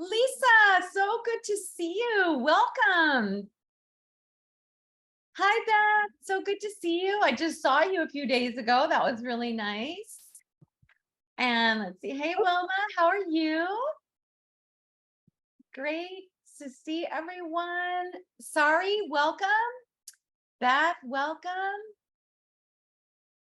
Lisa, so good to see you. Welcome. Hi, Beth. So good to see you. I just saw you a few days ago. That was really nice. And let's see. Hey, Wilma, how are you? Great to see everyone. Sorry, welcome. Beth, welcome.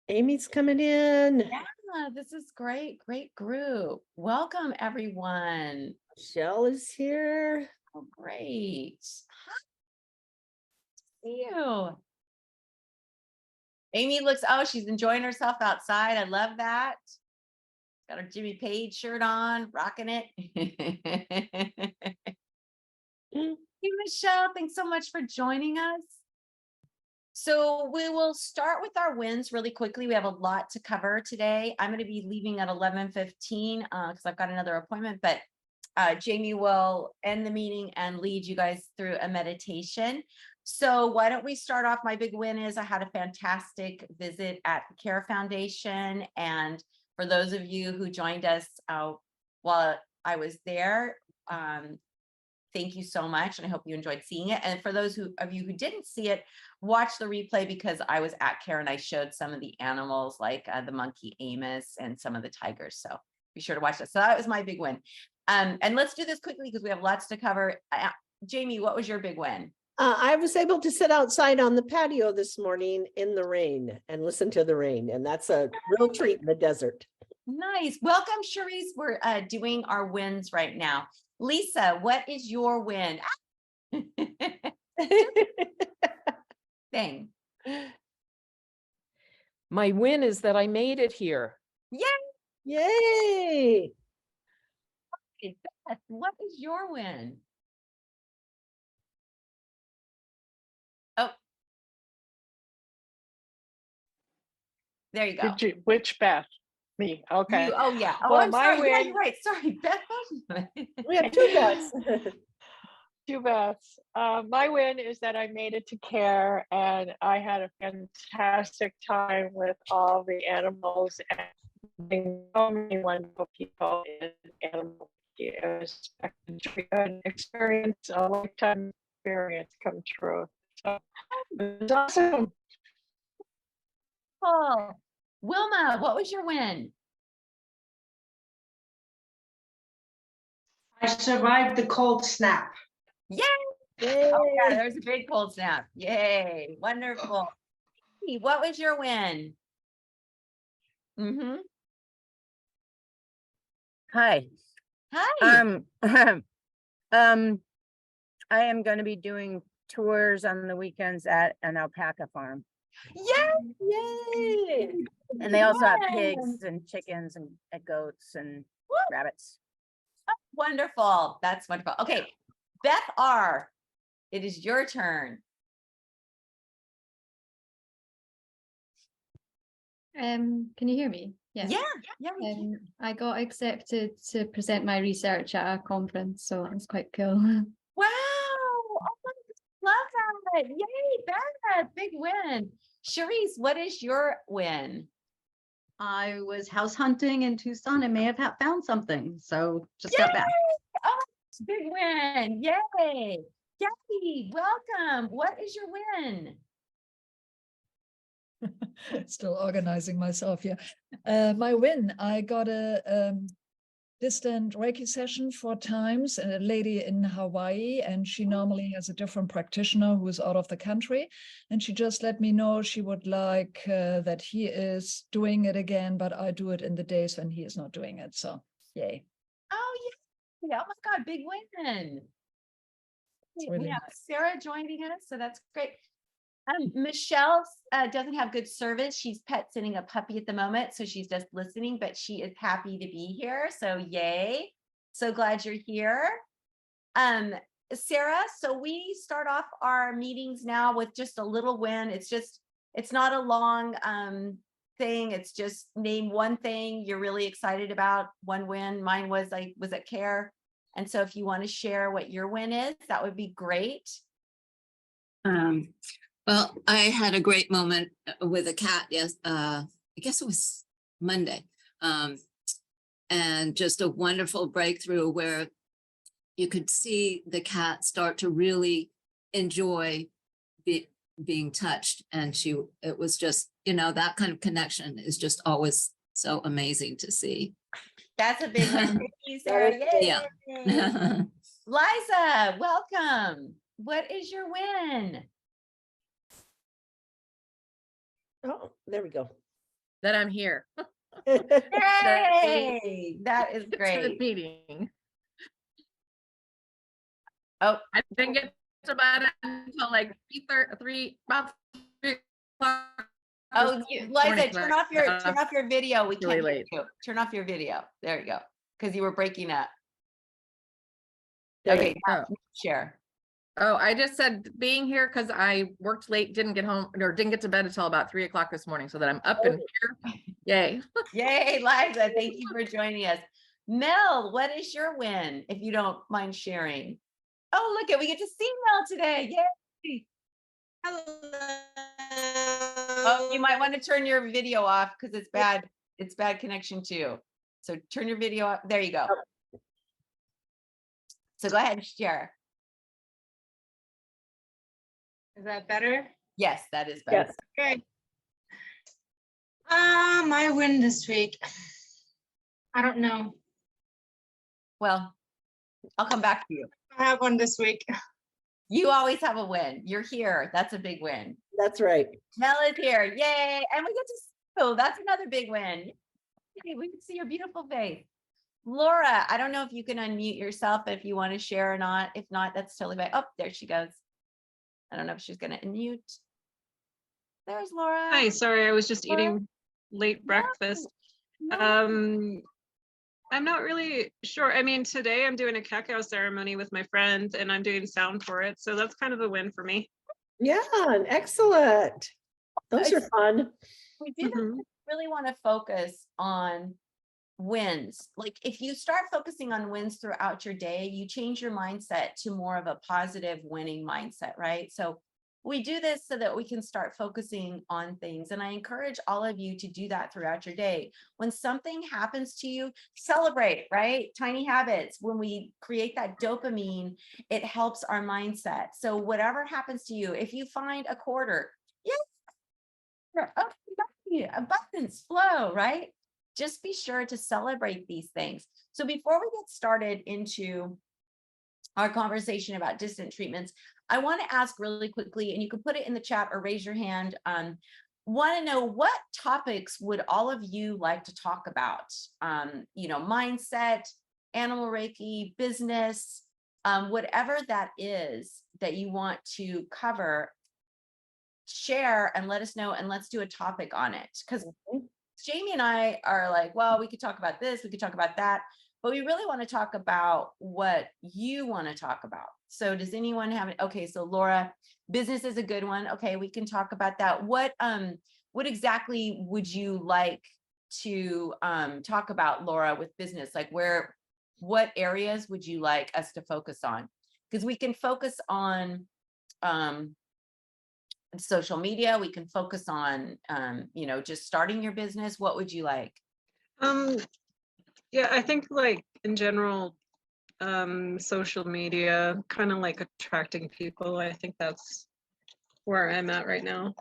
Amy's coming in. Yeah, this is great. Great group. Welcome, everyone. Michelle is here. Oh, great. Hi. See you. Amy looks, oh, she's enjoying herself outside. I love that. Got her Jimmy Page shirt on, rocking it. Hey, Michelle, thanks so much for joining us. So we will start with our wins really quickly. We have a lot to cover today. I'm going to be leaving at 11:15 because I've got another appointment, but Jamie will end the meeting and lead you guys through a meditation. So why don't we start off? My big win is I had a fantastic visit at the Care Foundation. And for those of you who joined us while I was there, thank you so much. And I hope you enjoyed seeing it. And for those of you who didn't see it, watch the replay because I was at Care and I showed some of the animals like the monkey Amos and some of the tigers. So be sure to watch that. So that was my big win. And let's do this quickly because we have lots to cover. Jamie, what was your big win? I was able to sit outside on the patio this morning in the rain and listen to the rain. And that's a real treat in the desert. Nice. Welcome, Cherise. We're doing our wins right now. Lisa, what is your win? Thing. My win is that I made it here. Yay! Yay! Okay, Beth, what is your win? Oh. There you go. Which Beth? Me. Okay. You, oh, yeah. Oh, Well, I'm my sorry. Yeah, win- you're right. Sorry, Beth. We have two Beths. Two Beths. My win is that I made it to Care and I had a fantastic time with all the animals and meeting so many wonderful people in animal. It was an experience, a lifetime experience come true. So it was awesome. Oh, Wilma, what was your win? I survived the cold snap. Yay! Yay! Oh, yeah, there's a big cold snap. Yay! Wonderful. Hey, what was your win? Mm-hmm. Hi. Hi. I am going to be doing tours on the weekends at an alpaca farm. Yay! Yay! And they also have Yay! pigs and chickens and goats and Woo! rabbits. Wonderful. That's wonderful. Okay, Beth R., it is your turn. Can you hear me? Yeah. We can. I got accepted to present my research at a conference, so that was quite cool. Wow. Oh, love that. Yay, Beth. Big win. Cherise, what is your win? I was house hunting in Tucson and may have found something, so just Yay! got back. Oh, big win. Yay. Jackie, welcome. What is your win? Still organizing myself here. My win, I got a distant Reiki session 4 times, and a lady in Hawaii, and she normally has a different practitioner who is out of the country. And she just let me know she would like that he is doing it again, but I do it in the days when he is not doing it. So yay. Oh, yeah. Oh my God, big win. Really We have Sarah joining us, so that's great. Michelle doesn't have good service. She's pet sitting a puppy at the moment, so she's just listening, but she is happy to be here. So yay. So glad you're here. Sarah, so we start off our meetings now with just a little win. It's not a long thing. It's just name one thing you're really excited about, one win. Mine was I was at Care. And so if you want to share what your win is, that would be great. Well, I had a great moment with a cat. Yes, I guess it was Monday, and just a wonderful breakthrough where you could see the cat start to really enjoy being touched. And it was just, that kind of connection is just always so amazing to see. That's a big one. Thank you, Sarah. Yay. Yeah. Liza, welcome. What is your win? Oh, there we go. That I'm here. Yay! That is To the great. meeting. Oh, I didn't get to bed until like about 3 o'clock. oh, Liza, morning, turn but, off your video. We really can't hear late. you. Turn off your video. There you go. Because you were breaking up. There you Okay, now Oh. share. Oh, I just said being here because I worked late, didn't get home or didn't get to bed until about 3 o'clock this morning, so that I'm up and here. Yay. Yay, Liza. Thank you for joining us. Mel, what is your win, if you don't mind sharing? Oh, look we get to see Mel today. Yay. Oh, you might want to turn your video off because it's bad. It's bad connection too. So turn your video off. There you go. So go ahead and share. Is that better? Yes, that is better. Yes. Okay. My win this week. I don't know. Well, I'll come back to you. I have one this week. You always have a win. You're here. That's a big win. That's right. Mel is here. Yay. And we get to see you. That's another big win. Yay, we can see your beautiful face. Laura, I don't know if you can unmute yourself if you want to share or not. If not, that's totally fine. Oh, there she goes. I don't know if she's going to unmute. There's Laura. Hi, sorry, I was just Laura? eating late breakfast. No. I'm not really sure. I mean, today I'm doing a cacao ceremony with my friend and I'm doing sound for it. So that's kind of a win for me. Yeah, excellent. Those are fun. We did really want to focus on wins. Like if you start focusing on wins throughout your day, you change your mindset to more of a positive winning mindset, right? So we do this so that we can start focusing on things. And I encourage all of you to do that throughout your day. When something happens to you, celebrate, right? Tiny habits. When we create that dopamine, it helps our mindset. So whatever happens to you, if you find a quarter, abundance flow, right? Just be sure to celebrate these things. So before we get started into our conversation about distant treatments, I want to ask really quickly, and you can put it in the chat or raise your hand. Want to know what topics would all of you like to talk about? Mindset, animal Reiki, business, whatever that is that you want to cover, share and let us know, and let's do a topic on it. Because Jamie and I are like, well, we could talk about this, we could talk about that, but we really want to talk about what you want to talk about. So does anyone have it? Okay, so Laura, business is a good one. Okay, we can talk about that. What exactly would you like to talk about, Laura, with business? Like what areas would you like us to focus on? Because we can focus on social media, we can focus on just starting your business. What would you like? Yeah, I think like in general, social media, kind of like attracting people. I think that's where I'm at right now.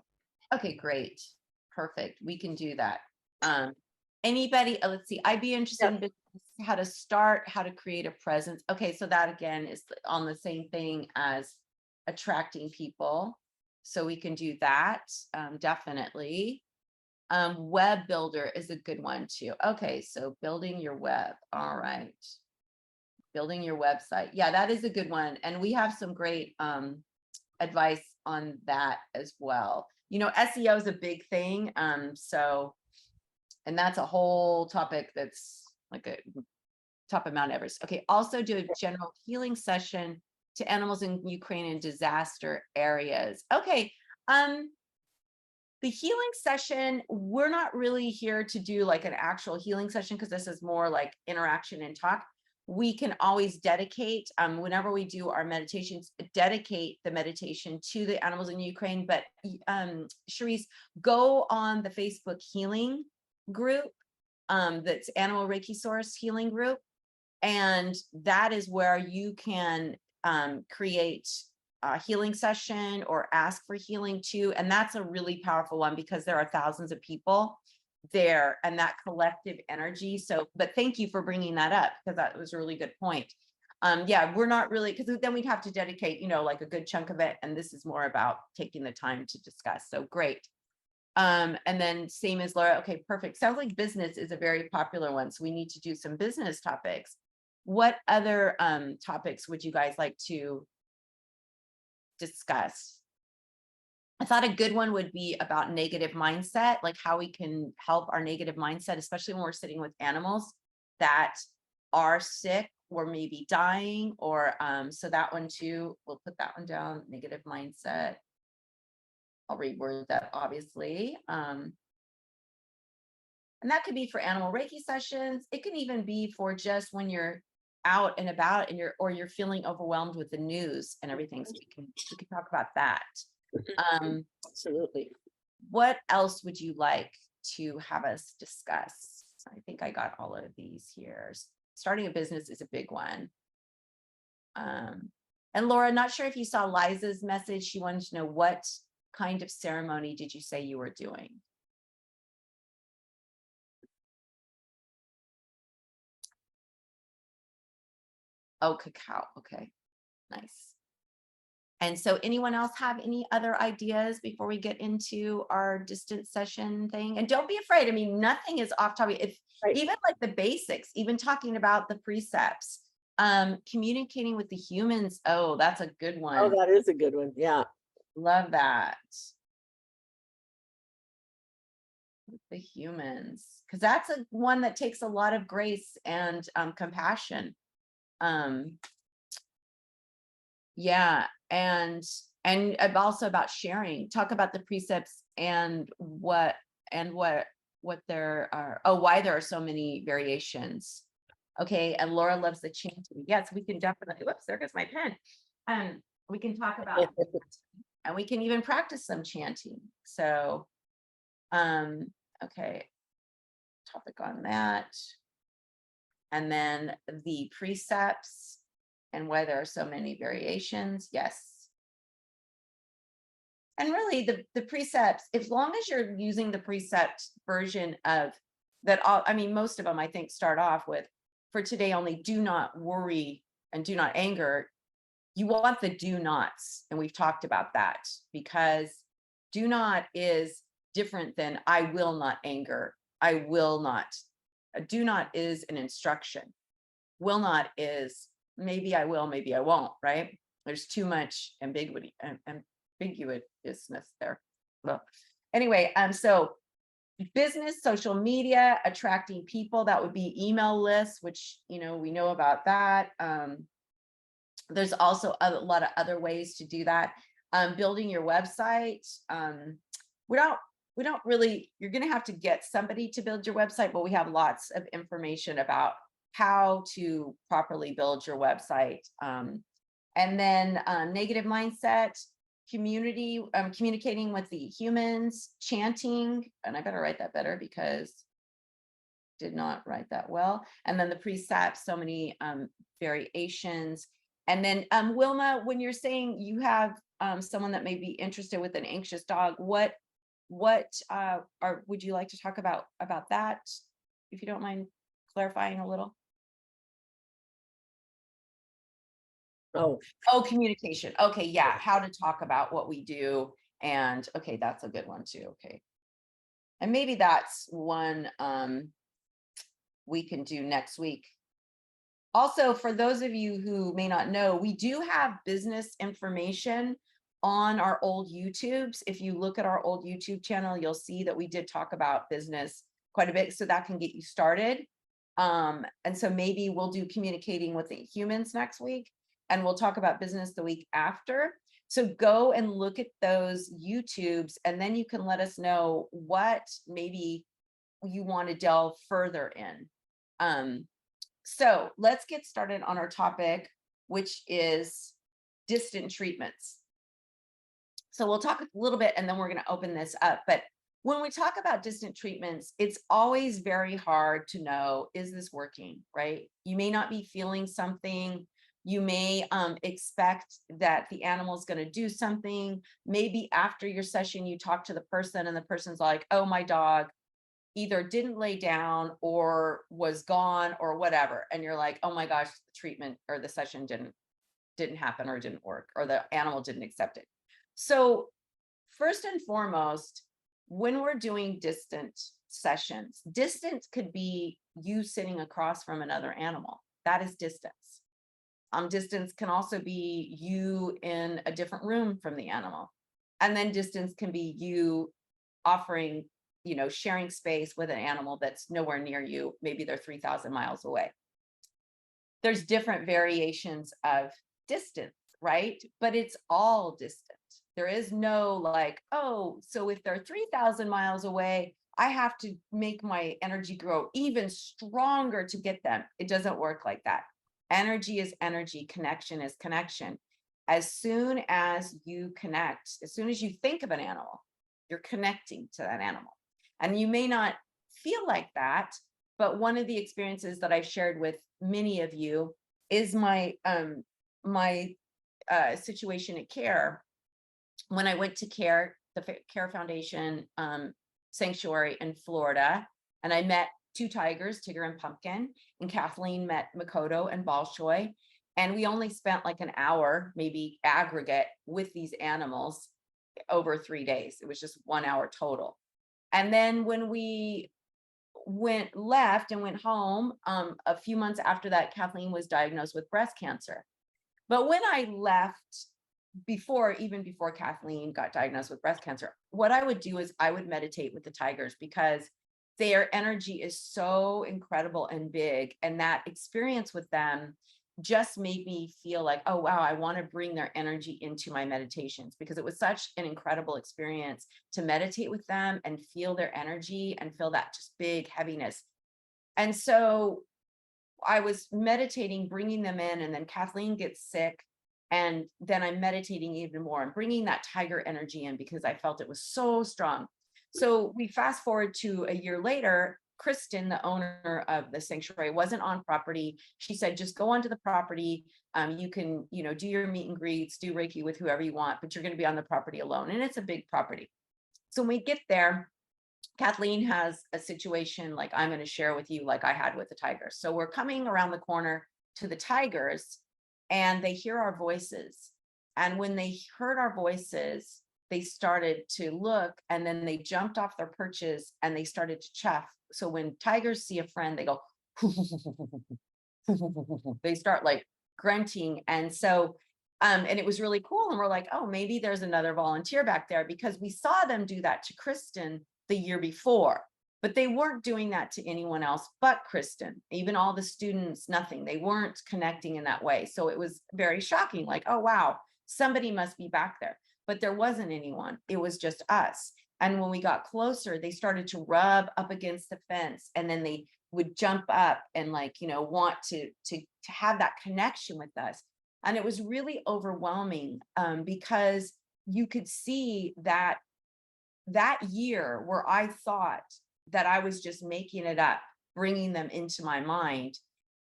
Okay, great. Perfect. We can do that. Anybody, let's see, I'd be interested in business, how to start, how to create a presence. Okay, so that again is on the same thing as attracting people. So we can do that, definitely. Web builder is a good one too. Okay, so building your web. All right. Building your website. Yeah, that is a good one. And we have some great advice on that as well. SEO is a big thing. And that's a whole topic that's like a top of Mount Everest. Okay, also do a general healing session to animals in Ukraine and disaster areas. Okay, the healing session, we're not really here to do like an actual healing session because this is more like interaction and talk. We can always dedicate, whenever we do our meditations, dedicate the meditation to the animals in Ukraine. But Charisse, go on the Facebook healing group, that's Animal Reiki Source healing group. And that is where you can create a healing session or ask for healing too. And that's a really powerful one because there are thousands of people there and that collective energy. So, but thank you for bringing that up because that was a really good point. Yeah, we're not really, because then we'd have to dedicate, like a good chunk of it. And this is more about taking the time to discuss. So great. And then same as Laura. Okay, perfect. Sounds like business is a very popular one. So we need to do some business topics. What other topics would you guys like to discuss? I thought a good one would be about negative mindset, like how we can help our negative mindset, especially when we're sitting with animals that are sick or maybe dying, or so that one too, we'll put that one down, negative mindset. I'll reword that obviously. And that could be for animal Reiki sessions. It can even be for just when you're out and about and you're feeling overwhelmed with the news and everything. So we can talk about that. Absolutely. What else would you like to have us discuss? I think I got all of these here. Starting a business is a big one. And Laura, not sure if you saw Liza's message. She wanted to know what kind of ceremony did you say you were doing? Oh, cacao. Okay, nice. And so anyone else have any other ideas before we get into our distance session thing? And don't be afraid. I mean, nothing is off topic. If even like the basics, even talking about the precepts, communicating with the humans. Oh, that's a good one. Oh, that is a good one. Yeah. Love that. With the humans, because that's a one that takes a lot of grace and compassion. Yeah, and also about sharing. Talk about the precepts and what there are. Oh, why there are so many variations. Okay, and Laura loves the chanting. Yes, we can definitely. Whoops, there goes my pen. We can talk about, and we can even practice some chanting. So, okay, topic on that, and then the precepts and why there are so many variations. Yes. And really the precepts, as long as you're using the precept version of that, I mean, most of them I think start off with, for today only, do not worry and do not anger. You want the do nots. And we've talked about that because do not is different than I will not anger. I will not. A do not is an instruction. Will not is maybe I will, maybe I won't, right? There's too much ambiguousness there. Well, anyway, so business, social media, attracting people, that would be email lists, which, we know about that. There's also a lot of other ways to do that. Building your website. We don't really, you're going to have to get somebody to build your website, but we have lots of information about how to properly build your website. And then negative mindset, community, communicating with the humans, chanting, and I better write that better because I did not write that well. And then the precepts, so many variations. And then Wilma, when you're saying you have someone that may be interested with an anxious dog, what would you like to talk about that, if you don't mind clarifying a little? Oh, communication. Okay, yeah, how to talk about what we do. And okay, that's a good one too. Okay. And maybe that's one we can do next week. Also, for those of you who may not know, we do have business information on our old YouTubes. If you look at our old YouTube channel, you'll see that we did talk about business quite a bit, so that can get you started. And so maybe we'll do communicating with the humans next week, and we'll talk about business the week after. So go and look at those YouTubes, and then you can let us know what maybe you want to delve further in. So let's get started on our topic, which is distant treatments. So we'll talk a little bit and then we're going to open this up. But when we talk about distant treatments, it's always very hard to know, is this working, right? You may not be feeling something. You may expect that the animal is going to do something. Maybe after your session, you talk to the person and the person's like, oh, my dog either didn't lay down or was gone or whatever. And you're like, oh my gosh, the treatment or the session didn't happen or didn't work, or the animal didn't accept it. So first and foremost, when we're doing distant sessions, distance could be you sitting across from another animal. That is distance. Distance can also be you in a different room from the animal. And then distance can be you offering, sharing space with an animal that's nowhere near you. Maybe they're 3,000 miles away. There's different variations of distance, right? But it's all distant. There is no like, oh, so if they're 3,000 miles away, I have to make my energy grow even stronger to get them. It doesn't work like that. Energy is energy, connection is connection. As soon as you connect, as soon as you think of an animal, you're connecting to that animal. And you may not feel like that, but one of the experiences that I've shared with many of you is my situation at CARE. When I went to CARE, the CARE Foundation sanctuary in Florida, and I met 2 tigers, Tigger and Pumpkin, and Kathleen met Makoto and Bolshoi. And we only spent like an hour, maybe aggregate, with these animals over 3 days. It was just 1 hour total. And then when we left and went home, a few months after that, Kathleen was diagnosed with breast cancer. But when I left, even before Kathleen got diagnosed with breast cancer, what I would do is I would meditate with the tigers, because their energy is so incredible and big. And that experience with them just made me feel like, oh, wow, I want to bring their energy into my meditations, because it was such an incredible experience to meditate with them and feel their energy and feel that just big heaviness. And so I was meditating, bringing them in, and then Kathleen gets sick. And then I'm meditating even more and bringing that tiger energy in, because I felt it was so strong. So we fast forward to a year later. Kristen, the owner of the sanctuary, wasn't on property. She said, just go onto the property. You can, do your meet and greets, do Reiki with whoever you want, but you're going to be on the property alone. And it's a big property. So when we get there, Kathleen has a situation like I'm going to share with you, like I had with the tigers. So we're coming around the corner to the tigers, and they hear our voices. And when they heard our voices, they started to look, and then they jumped off their perches and they started to chuff. So when tigers see a friend, they go, they start like grunting. And so, and it was really cool. And we're like, oh, maybe there's another volunteer back there, because we saw them do that to Kristen the year before, but they weren't doing that to anyone else but Kristen. Even all the students, nothing. They weren't connecting in that way. So it was very shocking, like, oh, wow, somebody must be back there. But there wasn't anyone. It was just us. And when we got closer, they started to rub up against the fence, and then they would jump up and want to have that connection with us. And it was really overwhelming, because you could see that year where I thought that I was just making it up, bringing them into my mind,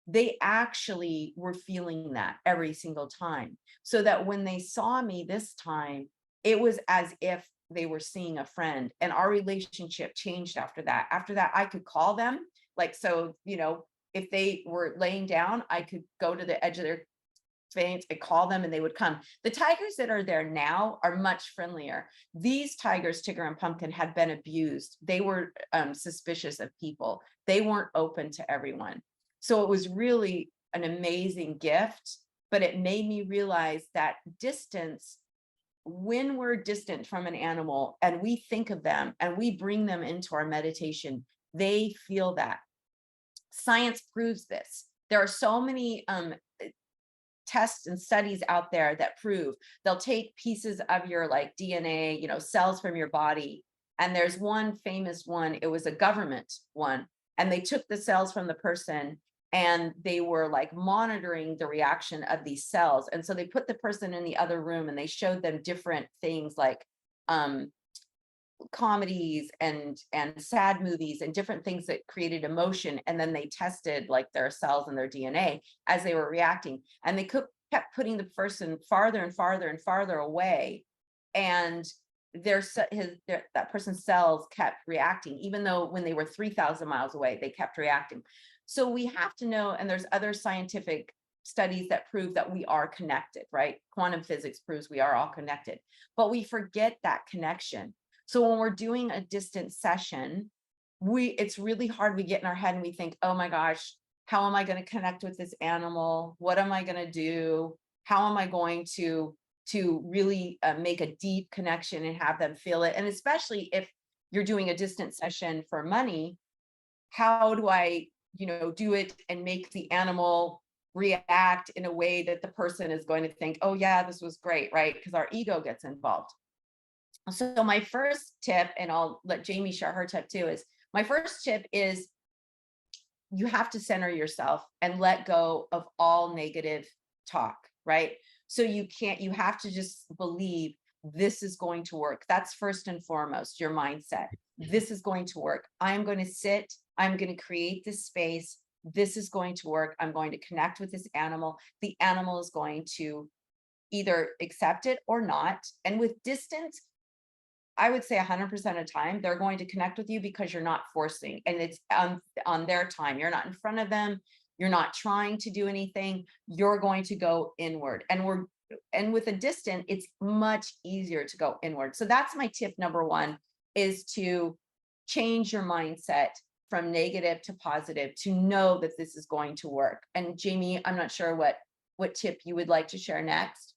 they actually were feeling that every single time. So that when they saw me this time, it was as if they were seeing a friend, and our relationship changed after that. After that, I could call them. If they were laying down, I could go to the edge of their faint and call them, and they would come. The tigers that are there now are much friendlier. These tigers, Tigger and Pumpkin, had been abused. They were suspicious of people. They weren't open to everyone. So it was really an amazing gift, but it made me realize that distance, when we're distant from an animal and we think of them and we bring them into our meditation, they feel that. Science proves this. There are so many tests and studies out there that prove they'll take pieces of your DNA, cells from your body. And there's one famous one, it was a government one, and they took the cells from the person and they were monitoring the reaction of these cells. And so they put the person in the other room and they showed them different things comedies and sad movies and different things that created emotion, and then they tested like their cells and their DNA as they were reacting, and they kept putting the person farther and farther and farther away, and that person's cells kept reacting, even though when they were 3,000 miles away, they kept reacting. So we have to know, and there's other scientific studies that prove that we are connected, right? Quantum physics proves we are all connected, but we forget that connection. So when we're doing a distance session, it's really hard. We get in our head and we think, oh my gosh, how am I going to connect with this animal? What am I going to do? How am I going to really make a deep connection and have them feel it? And especially if you're doing a distance session for money, how do I, do it and make the animal react in a way that the person is going to think, oh yeah, this was great, right? Because our ego gets involved. So my first tip, and I'll let Jamie share her tip too, is my first tip is you have to center yourself and let go of all negative talk, right? So you have to just believe this is going to work. That's first and foremost, your mindset. This is going to work. I'm going to sit, I'm going to create this space. This is going to work. I'm going to connect with this animal. The animal is going to either accept it or not. And with distance, I would say 100% of the time, they're going to connect with you because you're not forcing, and it's on their time. You're not in front of them. You're not trying to do anything. You're going to go inward. And with a distant, it's much easier to go inward. So that's my tip number one, is to change your mindset from negative to positive, to know that this is going to work. And Jamie, I'm not sure what tip you would like to share next.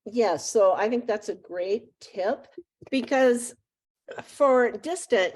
Yes, so I think that's a great tip, because for distant,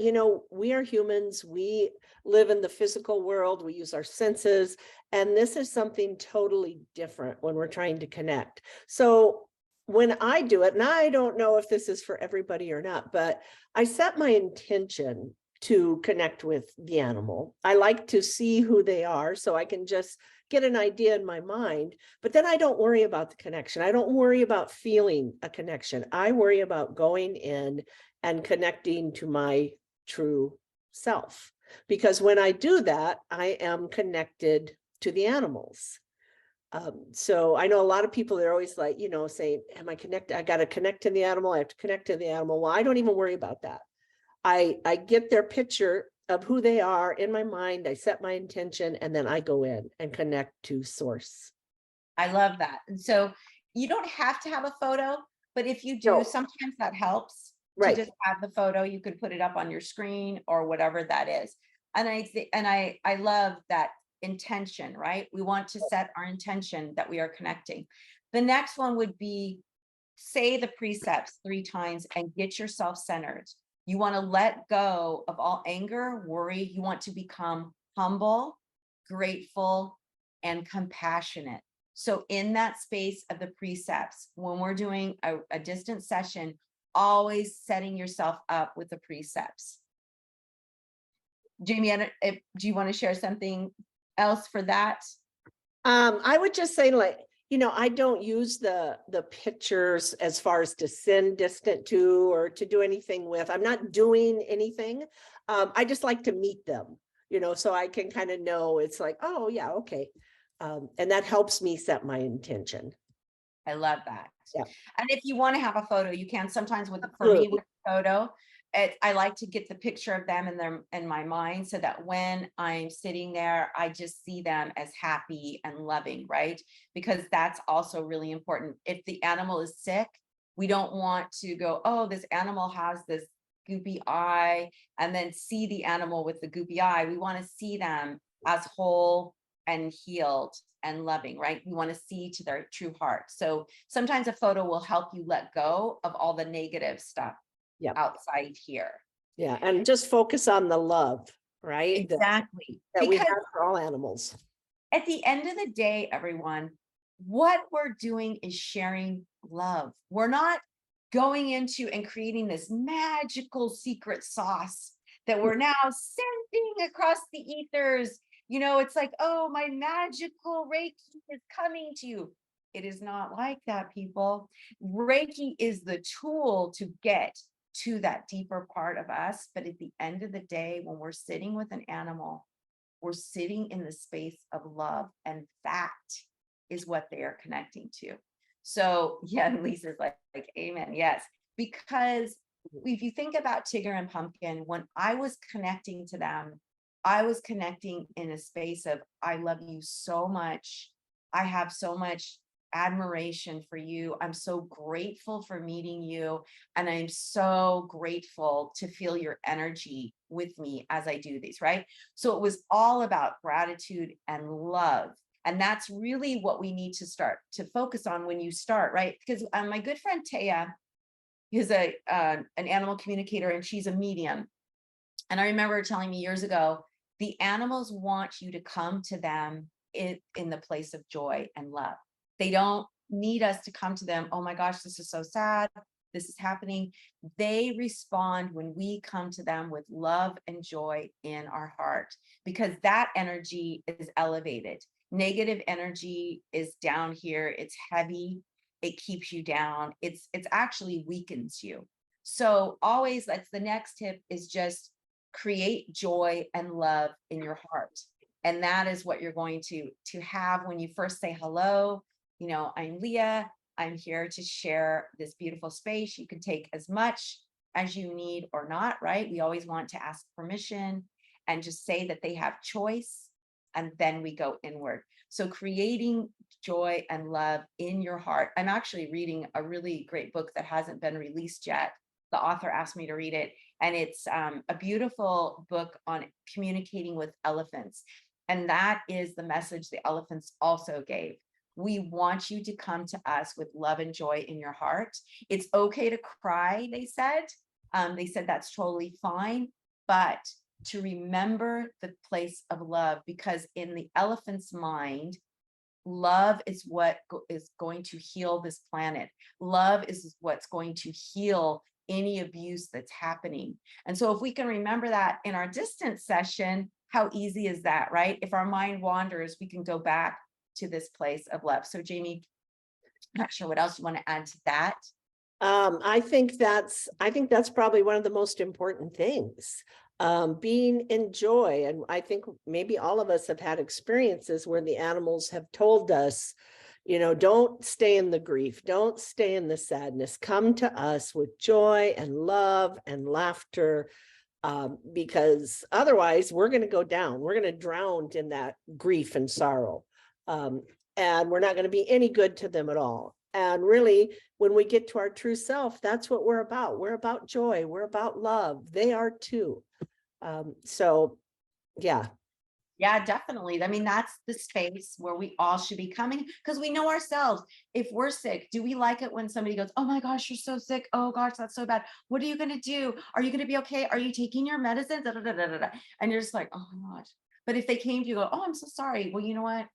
we are humans, we live in the physical world, we use our senses, and this is something totally different when we're trying to connect. So when I do it, and I don't know if this is for everybody or not, but I set my intention to connect with the animal. I like to see who they are so I can just get an idea in my mind, but then I don't worry about the connection. I don't worry about feeling a connection. I worry about going in and connecting to my true self, because when I do that, I am connected to the animals. So I know a lot of people, they're always like, saying, am I connected? I got to connect to the animal. I have to connect to the animal. Well, I don't even worry about that. I get their picture of who they are in my mind. I set my intention, and then I go in and connect to source. I love that. And so you don't have to have a photo, but if you do, No. sometimes that helps. Right. To just have the photo. You could put it up on your screen or whatever that is. And I love that intention, right? We want to set our intention that we are connecting. The next one would be, say the precepts 3 times and get yourself centered. You want to let go of all anger, worry. You want to become humble, grateful, and compassionate. So in that space of the precepts, when we're doing a distance session, always setting yourself up with the precepts. Jamie, do you want to share something else for that? I would just say, I don't use the pictures as far as to send distant to, or to do anything with. I'm not doing anything. I just like to meet them, so I can kind of know it's like, oh yeah, okay. And that helps me set my intention. I love that. Yeah. And if you want to have a photo, you can. Sometimes for me with a photo, I like to get the picture of them in my mind, so that when I'm sitting there, I just see them as happy and loving, right? Because that's also really important. If the animal is sick, we don't want to go, oh, this animal has this goopy eye, and then see the animal with the goopy eye. We want to see them as whole and healed and loving, right? We want to see to their true heart. So sometimes a photo will help you let go of all the negative stuff outside here. Yeah, and just focus on the love, right? Exactly. That we have for all animals. At the end of the day, everyone, what we're doing is sharing love. We're not going into and creating this magical secret sauce that we're now sending across the ethers. It's like, oh, my magical Reiki is coming to you. It is not like that, people. Reiki is the tool to get to that deeper part of us. But at the end of the day, when we're sitting with an animal, we're sitting in the space of love, and that is what they are connecting to. So yeah, and Lisa's like amen. Yes, because if you think about Tigger and Pumpkin, when I was connecting to them, I was connecting in a space of, I love you so much. I have so much admiration for you. I'm so grateful for meeting you. And I'm so grateful to feel your energy with me as I do these, right? So it was all about gratitude and love. And that's really what we need to start to focus on when you start, right? Because my good friend Taya is an animal communicator, and she's a medium. And I remember her telling me years ago, the animals want you to come to them in the place of joy and love. They don't need us to come to them, oh my gosh, this is so sad, this is happening. They respond when we come to them with love and joy in our heart, because that energy is elevated. Negative energy is down here, it's heavy, it keeps you down, it's actually weakens you. So always, that's the next tip, is just create joy and love in your heart. And that is what you're going to have when you first say hello. You know, I'm Leah, I'm here to share this beautiful space. You can take as much as you need or not, right? We always want to ask permission and just say that they have choice, and then we go inward. So creating joy and love in your heart. I'm actually reading a really great book that hasn't been released yet. The author asked me to read it, and it's a beautiful book on communicating with elephants. And that is the message the elephants also gave. We want you to come to us with love and joy in your heart. It's okay to cry, they said. They said that's totally fine, but to remember the place of love, because in the elephant's mind, love is what is going to heal this planet. Love is what's going to heal any abuse that's happening. And so if we can remember that in our distance session, how easy is that, right? If our mind wanders, we can go back to this place of love. So Jamie, I'm not sure what else you want to add to that. I think that's probably one of the most important things. Being in joy. And I think maybe all of us have had experiences where the animals have told us, you know, don't stay in the grief, don't stay in the sadness, come to us with joy and love and laughter, because otherwise we're going to go down, we're going to drown in that grief and sorrow, and we're not going to be any good to them at all. And really, when we get to our true self, that's what we're about. We're about joy, we're about love. They are too. So yeah. Yeah, definitely. I mean, that's the space where we all should be coming, because we know ourselves. If we're sick, do we like it when somebody goes, oh my gosh, you're so sick. Oh gosh, that's so bad. What are you going to do? Are you going to be okay? Are you taking your medicine? Da, da, da, da, da. And you're just like, oh my gosh. But if they came to you, go, oh, I'm so sorry. Well, you know what?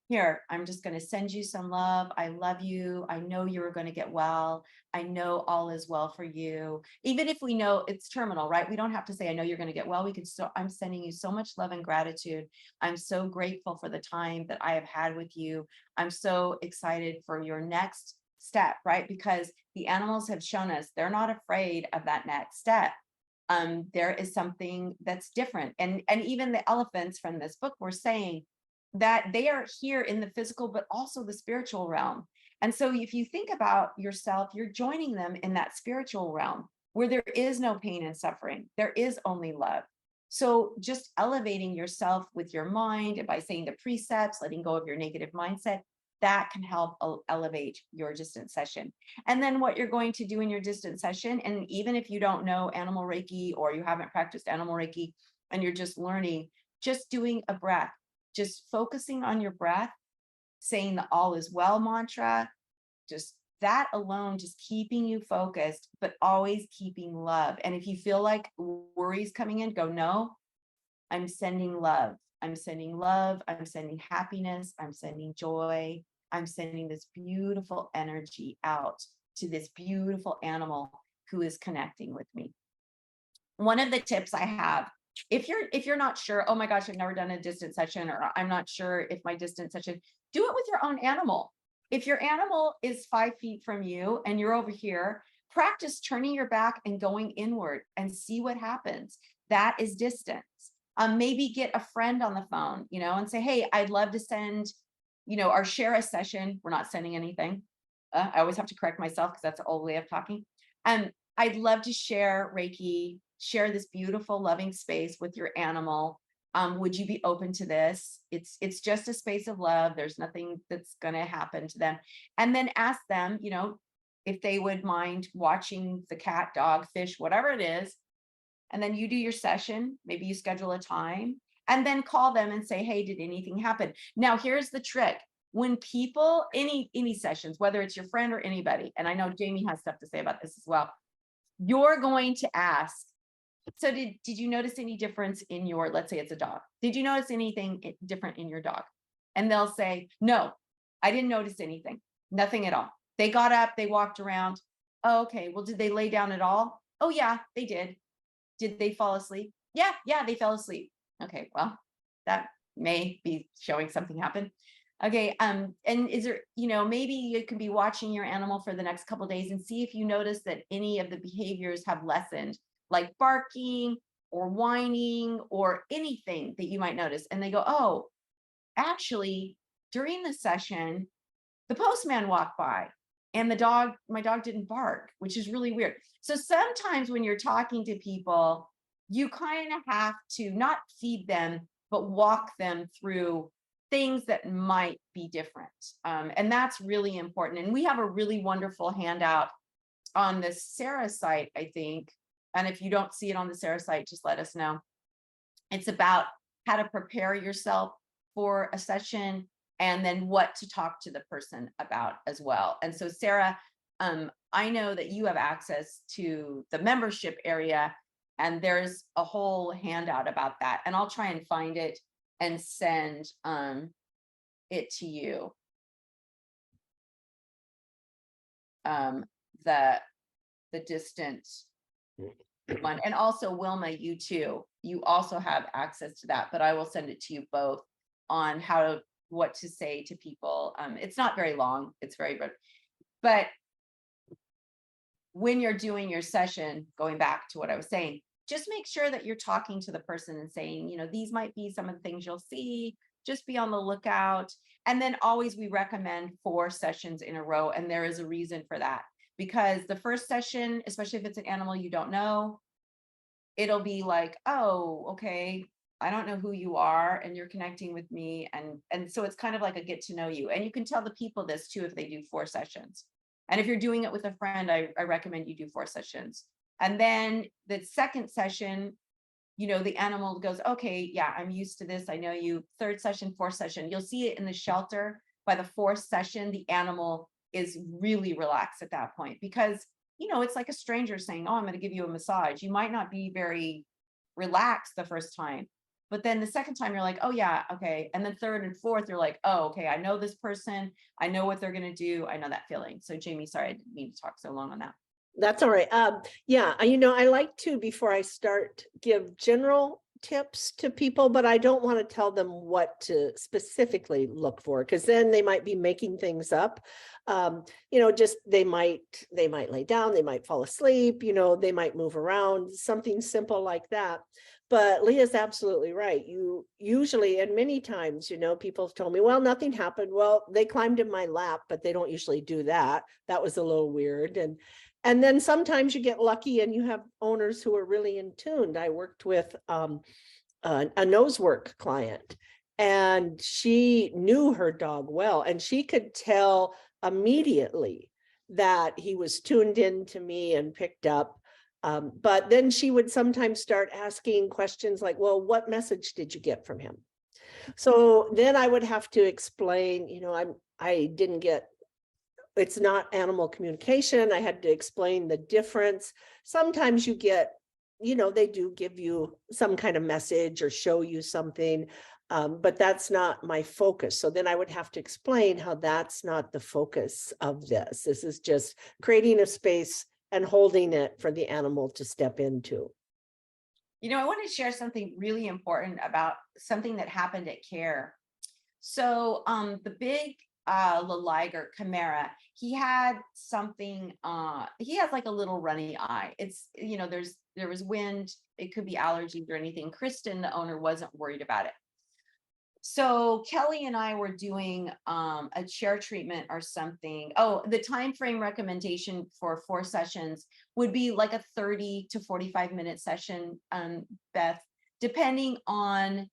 Here, I'm just going to send you some love. I love you. I know you're going to get well. I know all is well for you. Even if we know it's terminal, right? We don't have to say, I know you're going to get well. We can still, I'm sending you so much love and gratitude. I'm so grateful for the time that I have had with you. I'm so excited for your next step, right? Because the animals have shown us they're not afraid of that next step. There is something that's different. And even the elephants from this book were saying that they are here in the physical, but also the spiritual realm. And so if you think about yourself, you're joining them in that spiritual realm where there is no pain and suffering. There is only love. So just elevating yourself with your mind, and by saying the precepts, letting go of your negative mindset, that can help elevate your distance session. And then what you're going to do in your distance session, and even if you don't know animal Reiki or you haven't practiced animal Reiki and you're just learning, just doing a breath, just focusing on your breath, saying the all is well mantra, just that alone, just keeping you focused, but always keeping love. And if you feel like worries coming in, go, no, I'm sending love. I'm sending love. I'm sending happiness. I'm sending joy. I'm sending this beautiful energy out to this beautiful animal who is connecting with me. One of the tips I have, if you're not sure, oh my gosh, I've never done a distance session, or I'm not sure if my distance session, do it with your own animal. If your animal is 5 feet from you and you're over here, practice turning your back and going inward and see what happens. That is distance. Maybe get a friend on the phone, and say, hey, I'd love to send, or share a session. We're not sending anything. I always have to correct myself because that's the old way of talking. I'd love to share Reiki, share this beautiful, loving space with your animal. Would you be open to this? It's just a space of love. There's nothing that's going to happen to them. And then ask them, if they would mind watching the cat, dog, fish, whatever it is. And then you do your session. Maybe you schedule a time and then call them and say, hey, did anything happen? Now, here's the trick. When people, any sessions, whether it's your friend or anybody, and I know Jamie has stuff to say about this as well, you're going to ask, so did you notice any difference in your, let's say it's a dog. Did you notice anything different in your dog? And they'll say, no, I didn't notice anything. Nothing at all. They got up, they walked around. Oh, okay. Well, did they lay down at all? Oh, yeah, they did. Did they fall asleep? Yeah, they fell asleep. Okay, well, that may be showing something happened. Okay, and is there, maybe you can be watching your animal for the next couple of days and see if you notice that any of the behaviors have lessened, like barking or whining or anything that you might notice. And they go, oh, actually, during the session, the postman walked by and my dog didn't bark, which is really weird. So sometimes when you're talking to people, you kind of have to not feed them, but walk them through things that might be different. And that's really important. And we have a really wonderful handout on the Sarah site, I think. And if you don't see it on the Sarah site, just let us know. It's about how to prepare yourself for a session and then what to talk to the person about as well. And so Sarah, I know that you have access to the membership area and there's a whole handout about that. And I'll try and find it and send it to you. The distance one. And also Wilma, you too. You also have access to that, but I will send it to you both on what to say to people. It's not very long. It's very good. But when you're doing your session, going back to what I was saying, just make sure that you're talking to the person and saying, these might be some of the things you'll see. Just be on the lookout. And then always we recommend 4 sessions in a row. And there is a reason for that. Because the first session, especially if it's an animal you don't know, it'll be like, oh, okay, I don't know who you are and you're connecting with me. And so it's kind of like a get to know you. And you can tell the people this too if they do 4 sessions. And if you're doing it with a friend, I recommend you do 4 sessions. And then the second session, the animal goes, okay, yeah, I'm used to this. I know you. 3rd session, 4th session. You'll see it in the shelter. By the 4th session, the animal is really relaxed at that point because, it's like a stranger saying, oh, I'm going to give you a massage. You might not be very relaxed the first time, but then the second time you're like, oh yeah, okay. And then 3rd and 4th, you're like, oh, okay, I know this person. I know what they're going to do. I know that feeling. So Jamie, sorry, I didn't mean to talk so long on that. That's all right. Yeah, I like to, before I start, give general tips to people, but I don't want to tell them what to specifically look for because then they might be making things up. Just they might lay down, they might fall asleep, they might move around, something simple like that. But Leah's absolutely right. You usually, and many times, people have told me, well, nothing happened. Well, they climbed in my lap, but they don't usually do that. That was a little weird. And then sometimes you get lucky and you have owners who are really in tune. I worked with a nose work client and she knew her dog well and she could tell immediately that he was tuned in to me and picked up. But then she would sometimes start asking questions like, well, what message did you get from him? So then I would have to explain, I didn't get, it's not animal communication. I had to explain the difference. Sometimes you get, they do give you some kind of message or show you something, but that's not my focus. So then I would have to explain how that's not the focus of this. This is just creating a space and holding it for the animal to step into. I want to share something really important about something that happened at CARE. So the big Liger Chimera, he had something, he has like a little runny eye. It's, you know, there was wind, it could be allergies or anything. Kristen, the owner, wasn't worried about it. So Kelly and I were doing a chair treatment or something. Oh, the time frame recommendation for 4 sessions would be like a 30 to 45 minute session, Beth, depending on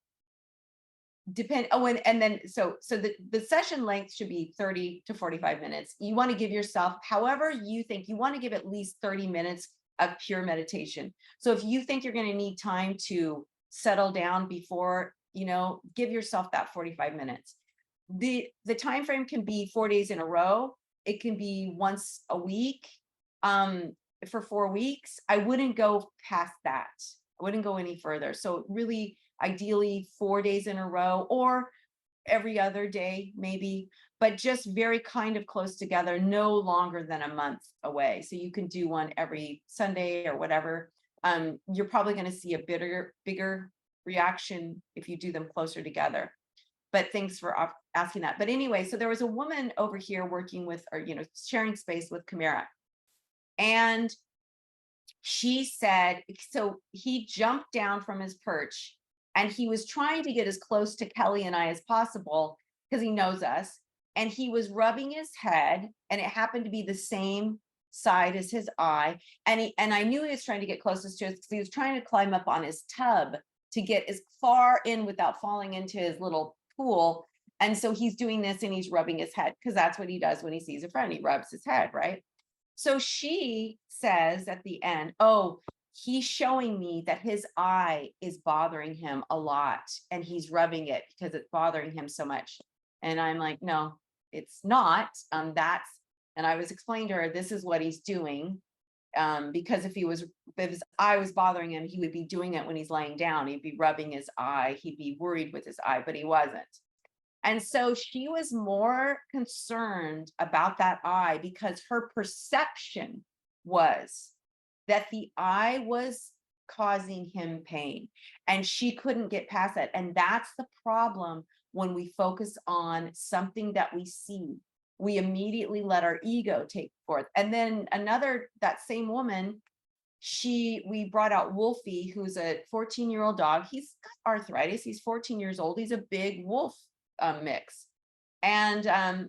and then so the session length should be 30 to 45 minutes. You want to give yourself, however you think, you want to give at least 30 minutes of pure meditation. So if you think you're going to need time to settle down before, you know, give yourself that 45 minutes. The time frame can be 4 days in a row. It can be once a week, for 4 weeks. I wouldn't go past that. I wouldn't go any further. So really, ideally 4 days in a row or every other day maybe, but just very kind of close together, no longer than a month away. So you can do one every Sunday or whatever. You're probably going to see a bigger reaction if you do them closer together. But thanks for asking that. But anyway, so there was a woman over here working with, or, you know, sharing space with Chimera. And she said, so he jumped down from his perch and he was trying to get as close to Kelly and I as possible because he knows us. And he was rubbing his head, and it happened to be the same side as his eye. And I knew he was trying to get closest to us because he was trying to climb up on his tub to get as far in without falling into his little pool. And so he's doing this and he's rubbing his head because that's what he does when he sees a friend. He rubs his head, right? So she says at the end, oh, he's showing me that his eye is bothering him a lot and he's rubbing it because it's bothering him so much. And I'm like, no, it's not. And I was explaining to her, this is what he's doing. Because if his eye was bothering him, he would be doing it when he's laying down. He'd be rubbing his eye. He'd be worried with his eye, but he wasn't. And so she was more concerned about that eye because her perception was that the eye was causing him pain and she couldn't get past that. And that's the problem when we focus on something that we see. We immediately let our ego take forth. And then that same woman, we brought out Wolfie, who's a 14-year-old dog. He's got arthritis. He's 14 years old. He's a big wolf mix. And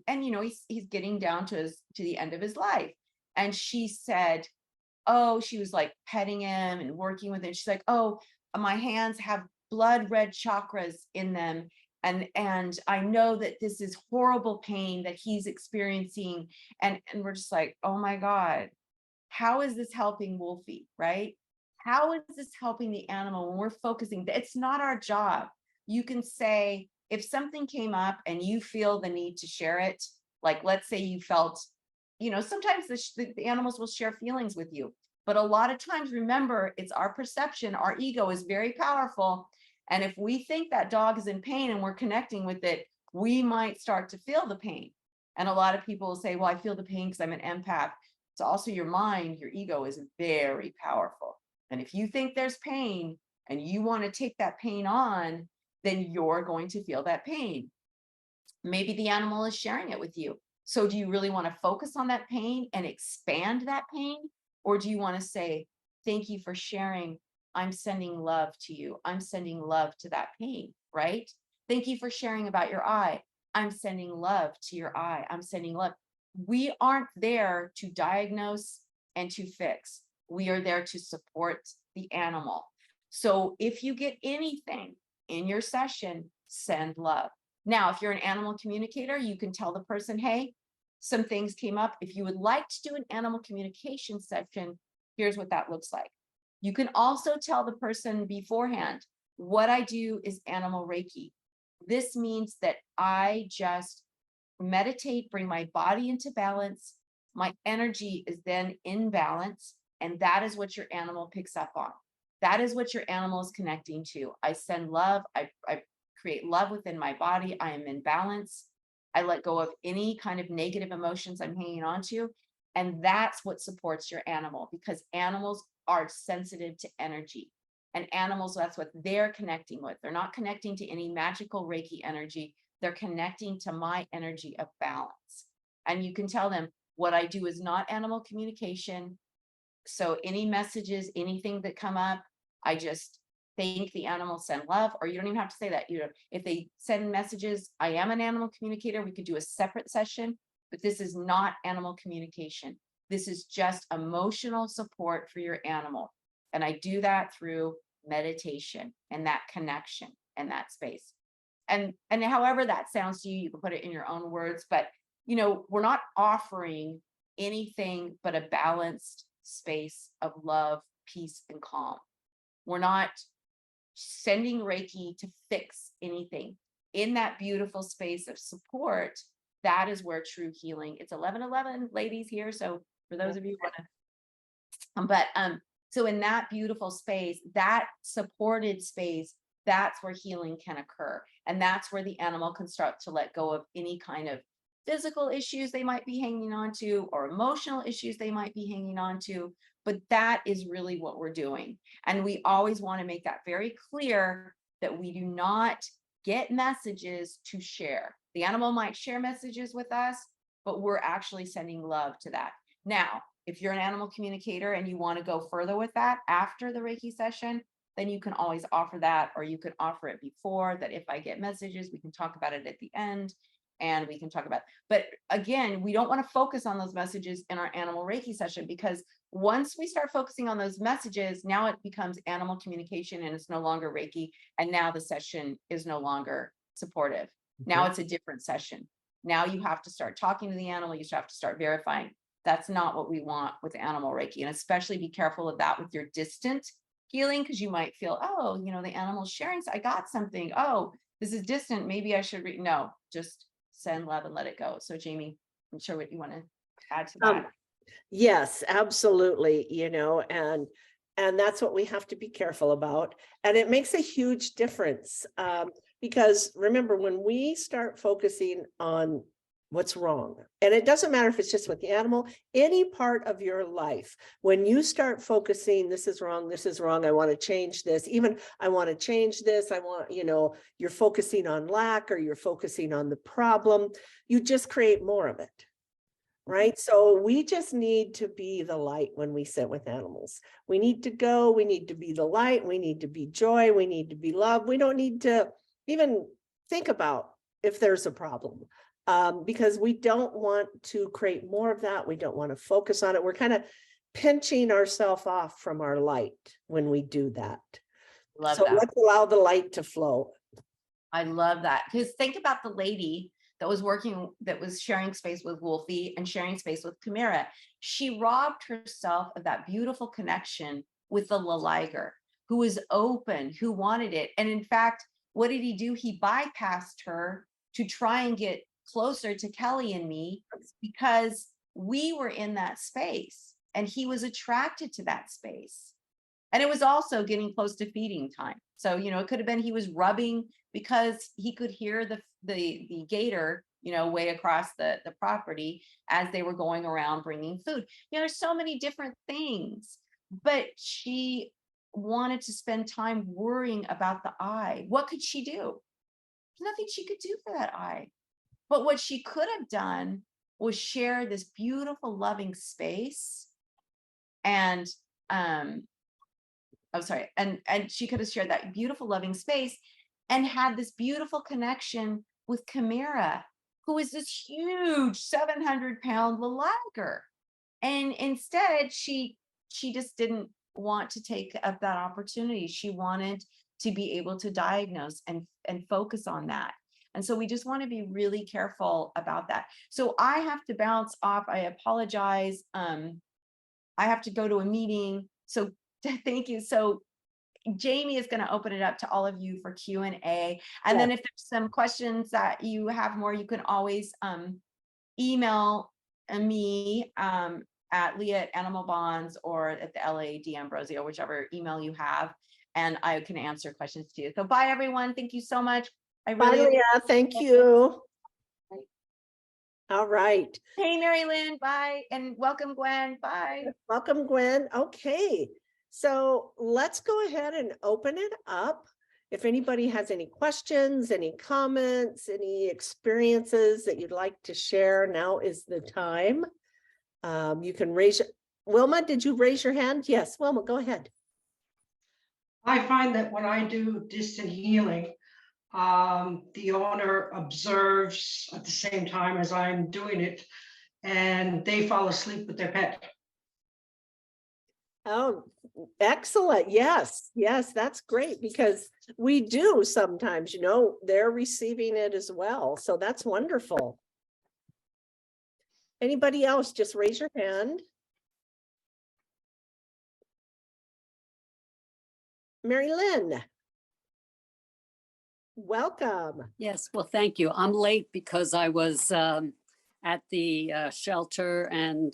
you know, he's getting down to the end of his life. And she said, oh, she was like petting him and working with him. She's like, oh, my hands have blood red chakras in them. And I know that this is horrible pain that he's experiencing. And we're just like, oh my God, how is this helping Wolfie, right? How is this helping the animal when we're focusing? It's not our job. You can say, if something came up and you feel the need to share it, like let's say you felt, you know, sometimes the animals will share feelings with you, but a lot of times, remember, it's our perception. Our ego is very powerful. And if we think that dog is in pain and we're connecting with it, we might start to feel the pain. And a lot of people will say, well, I feel the pain because I'm an empath. It's also your mind, your ego is very powerful. And if you think there's pain and you want to take that pain on, then you're going to feel that pain. Maybe the animal is sharing it with you. So do you really want to focus on that pain and expand that pain? Or do you want to say, thank you for sharing. I'm sending love to you. I'm sending love to that pain, right? Thank you for sharing about your eye. I'm sending love to your eye. I'm sending love. We aren't there to diagnose and to fix. We are there to support the animal. So if you get anything in your session, send love. Now, if you're an animal communicator, you can tell the person, hey, some things came up. If you would like to do an animal communication session, here's what that looks like. You can also tell the person beforehand, what I do is animal Reiki. This means that I just meditate, bring my body into balance. My energy is then in balance. And that is what your animal picks up on. That is what your animal is connecting to. I send love. I create love within my body. I am in balance. I let go of any kind of negative emotions I'm hanging on to. And that's what supports your animal, because animals are sensitive to energy. And animals, that's what they're connecting with. They're not connecting to any magical Reiki energy. they're connecting to my energy of balance. And you can tell them what I do is not animal communication. So any messages, anything that come up, I just thank the animal, send love, or you don't even have to say that. You know, if they send messages, I am an animal communicator, we could do a separate session, but this is not animal communication. This is just emotional support for your animal. And I do that through meditation and that connection and that space. And however that sounds to you, you can put it in your own words, but you know, we're not offering anything but a balanced space of love, peace, and calm. We're not sending Reiki to fix anything. In that beautiful space of support, that is where true healing. It's 11:11 ladies here. So for those of you who want to, so in that beautiful space, that supported space, that's where healing can occur. And that's where the animal can start to let go of any kind of physical issues they might be hanging on to, or emotional issues they might be hanging on to. But that is really what we're doing. And we always want to make that very clear that we do not get messages to share. The animal might share messages with us, but we're actually sending love to that. Now, if you're an animal communicator and you want to go further with that after the Reiki session, then you can always offer that, or you can offer it before that. If I get messages, we can talk about it at the end. And we can talk about, but again, we don't want to focus on those messages in our animal Reiki session, because once we start focusing on those messages, now it becomes animal communication and it's no longer Reiki. And now the session is no longer supportive. Now it's a different session. Now you have to start talking to the animal. You have to start verifying. That's not what we want with animal Reiki. And especially be careful of that with your distant healing, because you might feel, oh, you know, the animal's sharing, I got something. Oh, this is distant. Maybe I should no, just send love and let it go. So Jamie, I'm sure what you want to add to that. Yes, absolutely. You know, and that's what we have to be careful about. And it makes a huge difference, because remember, when we start focusing on what's wrong, and it doesn't matter if it's just with the animal, any part of your life, when you start focusing, this is wrong, I want to change this, even I want to change this, I want, you know, you're focusing on lack, or you're focusing on the problem, you just create more of it. Right. So we just need to be the light when we sit with animals. We need to go, we need to be the light, we need to be joy, we need to be love. We don't need to even think about if there's a problem, because we don't want to create more of that. We don't want to focus on it. We're kind of pinching ourselves off from our light when we do that. Love so that. Let's allow the light to flow. I love that, because think about the lady that was sharing space with Wolfie and sharing space with Chimera. She robbed herself of that beautiful connection with the liger, who was open, who wanted it. And in fact, what did he do? He bypassed her to try and get closer to Kelly and me, because we were in that space and he was attracted to that space. And it was also getting close to feeding time. So, you know, it could have been he was rubbing because he could hear the gator, you know, way across the property as they were going around bringing food. You know, there's so many different things, but she wanted to spend time worrying about the eye. What could she do? There's nothing she could do for that eye. But what she could have done was share this beautiful, loving space. And she could have shared that beautiful, loving space and had this beautiful connection with Chimera, who is this huge 700-pound liger. And instead, she just didn't want to take up that opportunity. She wanted to be able to diagnose and focus on that. And so we just want to be really careful about that. So I have to bounce off. I apologize. I have to go to a meeting. So thank you. So Jamie is going to open it up to all of you for Q&A. And then if there's some questions that you have more, you can always email me at Leah at Animal Bonds, or at the LA D'Ambrosio, whichever email you have, and I can answer questions too. So bye everyone. Thank you so much. Bye, Leah. Thank you. All right. Hey, Mary Lynn. Bye. And welcome, Gwen. Bye. Welcome, Gwen. Okay. So let's go ahead and open it up. if anybody has any questions, any comments, any experiences that you'd like to share, now is the time. You can raise your, Wilma, did you raise your hand? Yes, Wilma, go ahead. I find that when I do distant healing, the owner observes at the same time as I'm doing it, and they fall asleep with their pet. Oh, excellent. Yes, yes, that's great because we do sometimes, you know, they're receiving it as well. So that's wonderful. Anybody else, just raise your hand. Mary Lynn. Welcome. Yes, well, thank you. I'm late because I was at the shelter and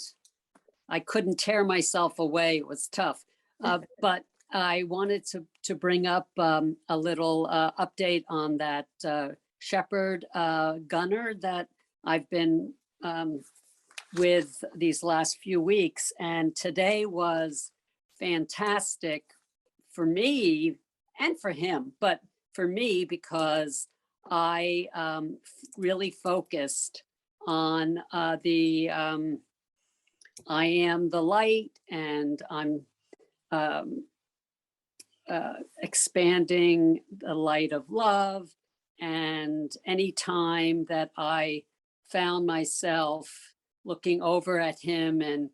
I couldn't tear myself away. It was tough. But I wanted to bring up a little update on that shepherd gunner that I've been with these last few weeks. And today was fantastic for me and for him, but for me, because I really focused on I am the light, and I'm expanding the light of love. And anytime that I found myself looking over at him and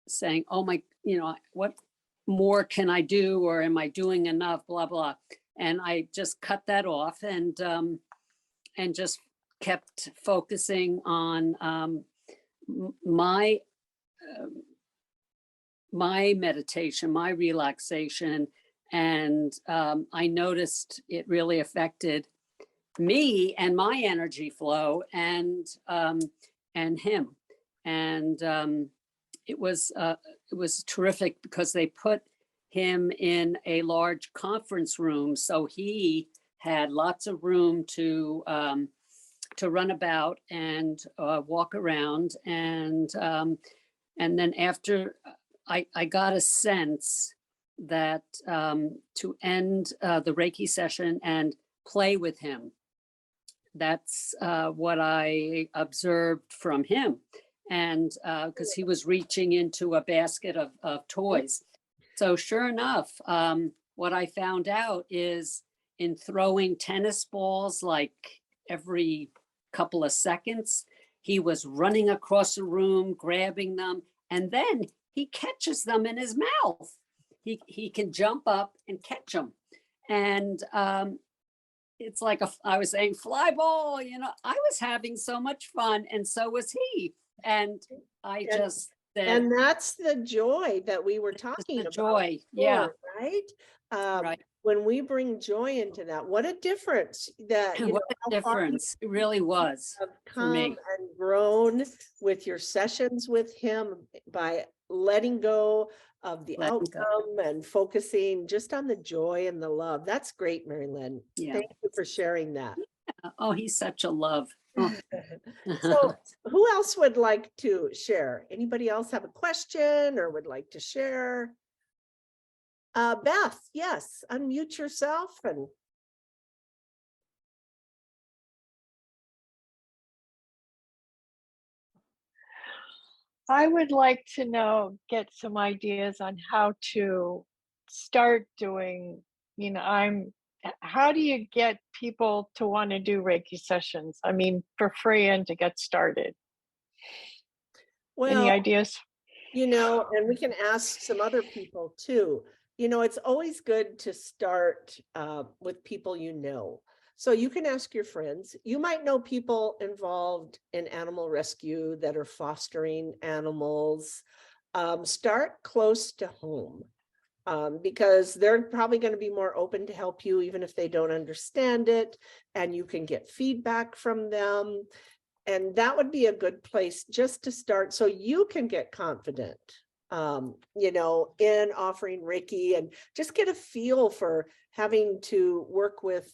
saying, oh my, you know, what more can I do? Or am I doing enough? Blah, blah. And I just cut that off and just kept focusing on my meditation, my relaxation. And I noticed it really affected me and my energy flow and him. And it was terrific because they put him in a large conference room, so he had lots of room to run about and walk around. And then after I got a sense that to end the Reiki session and play with him. That's what I observed from him. And because he was reaching into a basket of toys. So sure enough, what I found out is in throwing tennis balls like every couple of seconds, he was running across the room, grabbing them, and then he catches them in his mouth. He can jump up and catch them. And it's like I was saying, fly ball, you know, I was having so much fun and so was he. And I just said, and that's the joy that we were talking about. Joy, before, yeah. Right? Right. When we bring joy into that, what a difference that, you What know, a difference it really was have for me. come and grown with your sessions with him by letting go of the outcome and focusing just on the joy and the love. That's great, Mary Lynn. Yeah. Thank you for sharing that. Oh, he's such a love. Oh. So who else would like to share? Anybody else have a question or would like to share? Beth, yes, unmute yourself and I would like to get some ideas on how to start doing, how do you get people to want to do Reiki sessions? I mean, for free and to get started. Any ideas? You know, and we can ask some other people too. You know, it's always good to start with people you know. So you can ask your friends. You might know people involved in animal rescue that are fostering animals. Start close to home because they're probably going to be more open to help you, even if they don't understand it, and you can get feedback from them. And that would be a good place just to start so you can get confident, you know, in offering Reiki and just get a feel for having to work with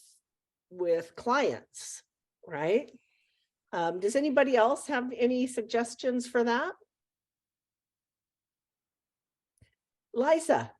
clients, right? Does anybody else have any suggestions for that? Liza.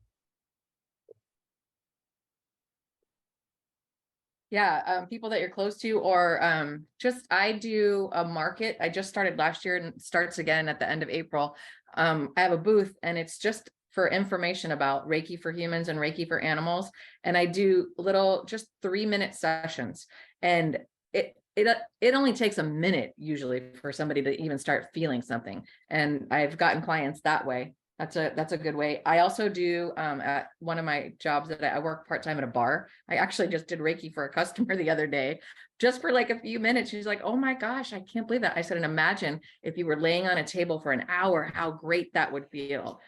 Yeah, people that you're close to, or just I do a market. I just started last year and it starts again at the end of April. I have a booth and it's just for information about Reiki for humans and Reiki for animals. And I do little just 3-minute sessions. And it only takes a minute usually for somebody to even start feeling something. And I've gotten clients that way. That's a good way. I also do at one of my jobs that I work part-time at a bar. I actually just did Reiki for a customer the other day, just for like a few minutes. She's like, oh my gosh, I can't believe that. I said, and imagine if you were laying on a table for an hour, how great that would feel.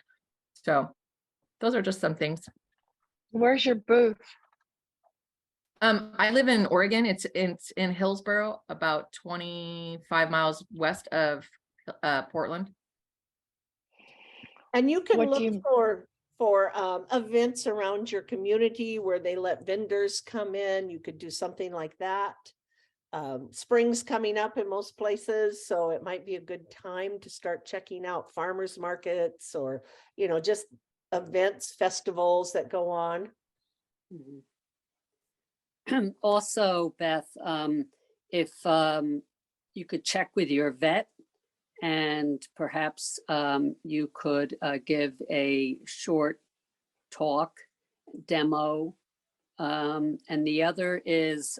So those are just some things. Where's your booth? I live in Oregon. It's in Hillsboro, about 25 miles west of Portland. And you can What do look you- for events around your community where they let vendors come in. You could do something like that. Spring's coming up in most places, so it might be a good time to start checking out farmers markets or, you know, just events, festivals that go on. Mhm. Also, Beth, if you could check with your vet, and perhaps you could give a short talk demo. And the other is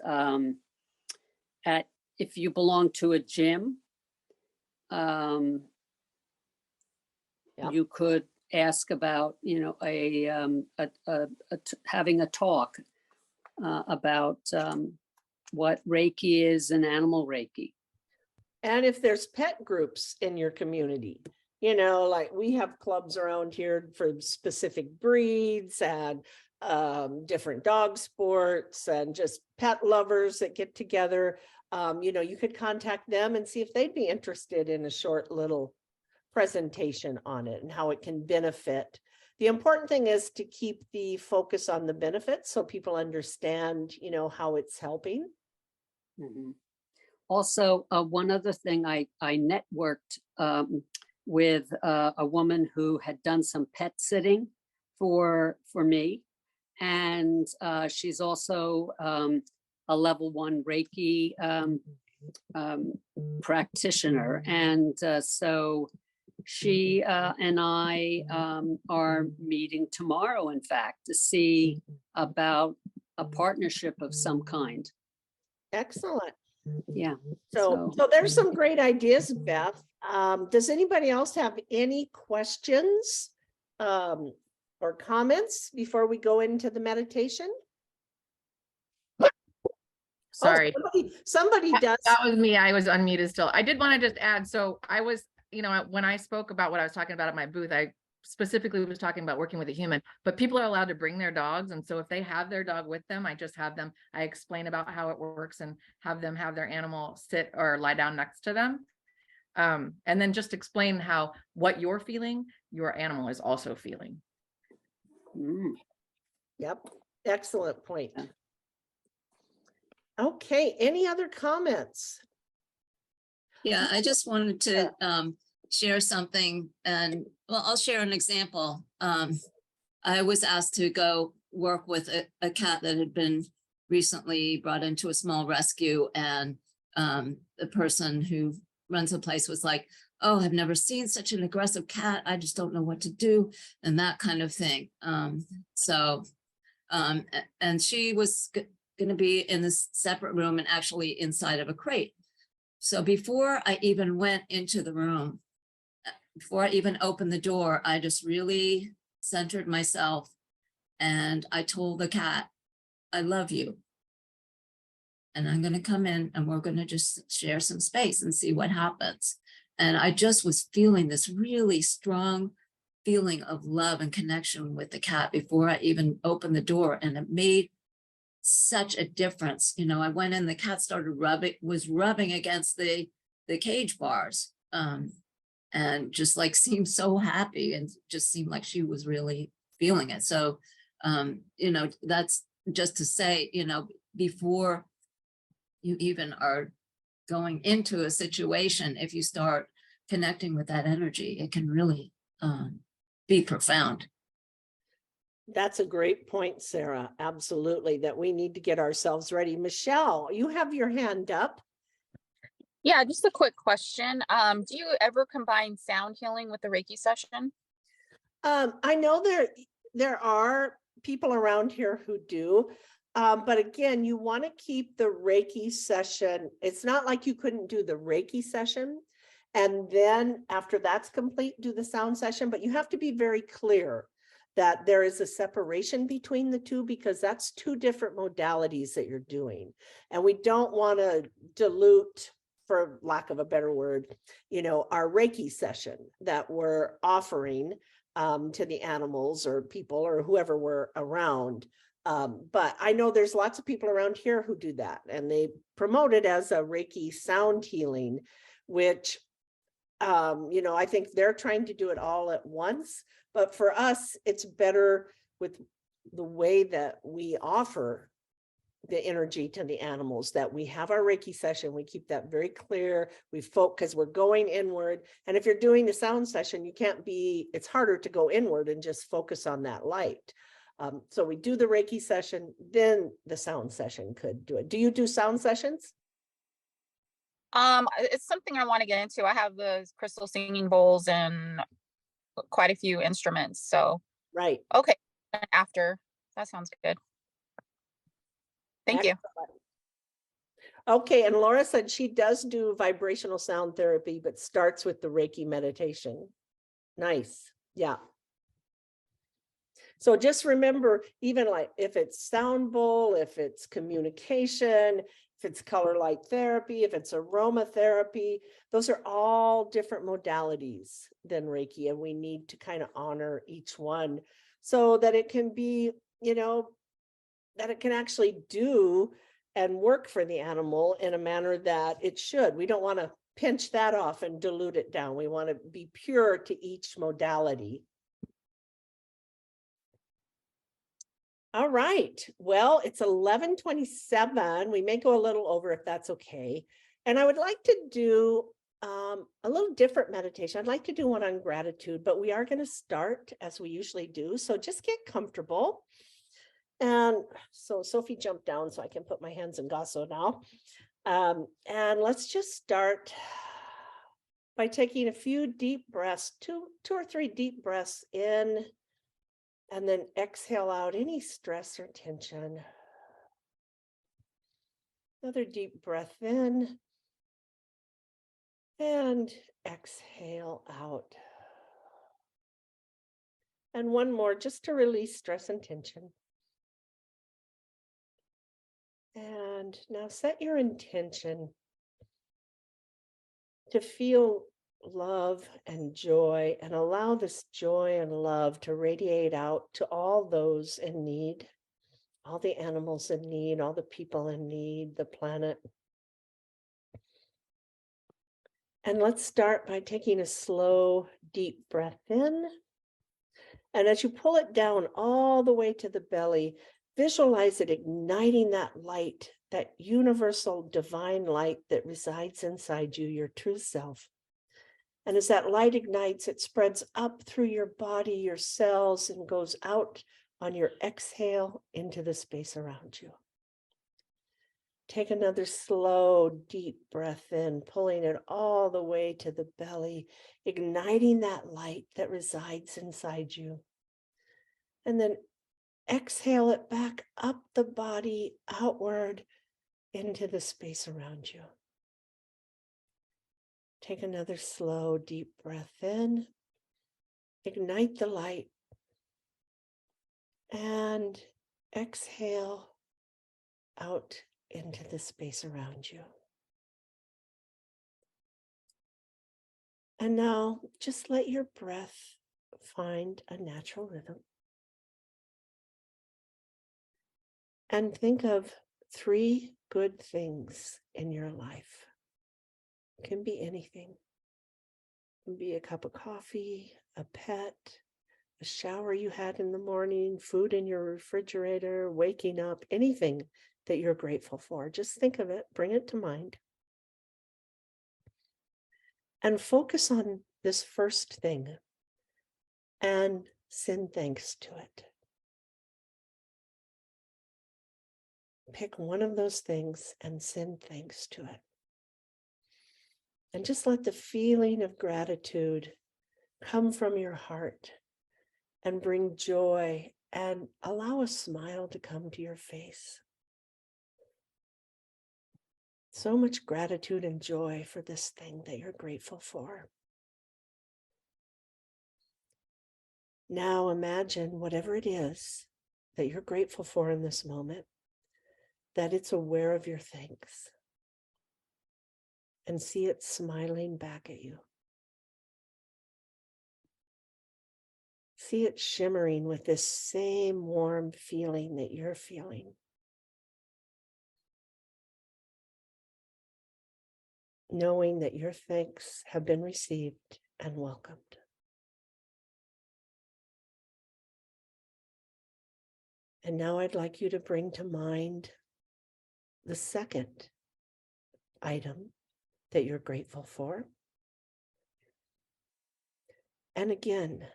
if you belong to a gym, you could ask about, you know, having a talk about what Reiki is and animal Reiki. And if there's pet groups in your community, you know, like we have clubs around here for specific breeds and different dog sports and just pet lovers that get together. You know, you could contact them and see if they'd be interested in a short little presentation on it and how it can benefit. The important thing is to keep the focus on the benefits so people understand, you know, how it's helping. Mm-hmm. Also, one other thing, I networked with a woman who had done some pet sitting for me. And she's also a level 1 Reiki practitioner. And so she and I are meeting tomorrow, in fact, to see about a partnership of some kind. Excellent. Yeah. So there's some great ideas, Beth. Does anybody else have any questions or comments before we go into the meditation? Sorry. Oh, somebody does. That was me. I was unmuted still. I did want to just add, so I was, you know, when I spoke about what I was talking about at my booth, I specifically was talking about working with a human, but people are allowed to bring their dogs. And so if they have their dog with them, I just have them, I explain about how it works and have them have their animal sit or lie down next to them. And then just explain how what you're feeling, your animal is also feeling. Yep. Excellent point. Okay. Any other comments? Yeah, I just wanted to share something, and well, I'll share an example. I was asked to go work with a cat that had been recently brought into a small rescue, and the person who runs the place was like, oh, I've never seen such an aggressive cat. I just don't know what to do, and that kind of thing. And she was going to be in this separate room and actually inside of a crate. So before I even went into the room, before I even opened the door, I just really centered myself and I told the cat, I love you. And I'm going to come in and we're going to just share some space and see what happens. And I just was feeling this really strong feeling of love and connection with the cat before I even opened the door. And it made such a difference. You know, I went in, the cat started rubbing against the cage bars, and just like seemed so happy and just seemed like she was really feeling it. So, you know, that's just to say, you know, before you even are going into a situation, if you start connecting with that energy, it can really be profound. That's a great point, Sarah. Absolutely, that we need to get ourselves ready. Michelle, you have your hand up. Yeah, just a quick question. Do you ever combine sound healing with the Reiki session? I know there are people around here who do. But again, you want to keep the Reiki session. It's not like you couldn't do the Reiki session and then after that's complete, do the sound session, but you have to be very clear that there is a separation between the two, because that's two different modalities that you're doing. And we don't want to dilute, for lack of a better word, our Reiki session that we're offering to the animals or people or whoever we're around. But I know there's lots of people around here who do that, and they promote it as a Reiki sound healing, which, I think they're trying to do it all at once. But for us, it's better with the way that we offer the energy to the animals, that we have our Reiki session. We keep that very clear. We focus, we're going inward. And if you're doing the sound session, it's harder to go inward and just focus on that light. So we do the Reiki session, then the sound session could do it. Do you do sound sessions? It's something I want to get into. I have the crystal singing bowls and quite a few instruments. So, right. Okay. After, that sounds good. Thank you. Okay, and Laura said she does do vibrational sound therapy, but starts with the Reiki meditation. Nice. Yeah. So just remember, even like if it's sound bowl, if it's communication, if it's color light therapy, if it's aromatherapy, those are all different modalities than Reiki. And we need to kind of honor each one so that it can be, that it can actually do and work for the animal in a manner that it should. We don't want to pinch that off and dilute it down. We want to be pure to each modality. All right. Well, it's 11:27. We may go a little over if that's okay. And I would like to do a little different meditation. I'd like to do one on gratitude, but we are going to start as we usually do. So just get comfortable. And so Sophie jumped down so I can put my hands in Gasso now. And let's just start by taking a few deep breaths, two or three deep breaths in, and then exhale out any stress or tension. Another deep breath in and exhale out. And one more just to release stress and tension. And now set your intention to feel love and joy, and allow this joy and love to radiate out to all those in need, all the animals in need, all the people in need, the planet. And let's start by taking a slow, deep breath in. And as you pull it down all the way to the belly, visualize it igniting that light, that universal divine light that resides inside you, your true self. And as that light ignites, it spreads up through your body, your cells, and goes out on your exhale into the space around you. Take another slow, deep breath in, pulling it all the way to the belly, igniting that light that resides inside you. And then exhale it back up the body, outward into the space around you. Take another slow, deep breath in, ignite the light, and exhale out into the space around you. And now just let your breath find a natural rhythm. And think of 3 good things in your life. It can be anything. It can be a cup of coffee, a pet, a shower you had in the morning, food in your refrigerator, waking up, anything that you're grateful for. Just think of it, bring it to mind. And focus on this first thing and send thanks to it. pick one of those things and send thanks to it. And just let the feeling of gratitude come from your heart and bring joy and allow a smile to come to your face. So much gratitude and joy for this thing that you're grateful for. Now imagine whatever it is that you're grateful for in this moment, that it's aware of your thanks, and see it smiling back at you. See it shimmering with this same warm feeling that you're feeling. Knowing that your thanks have been received and welcomed. And now I'd like you to bring to mind the second item that you're grateful for. And again,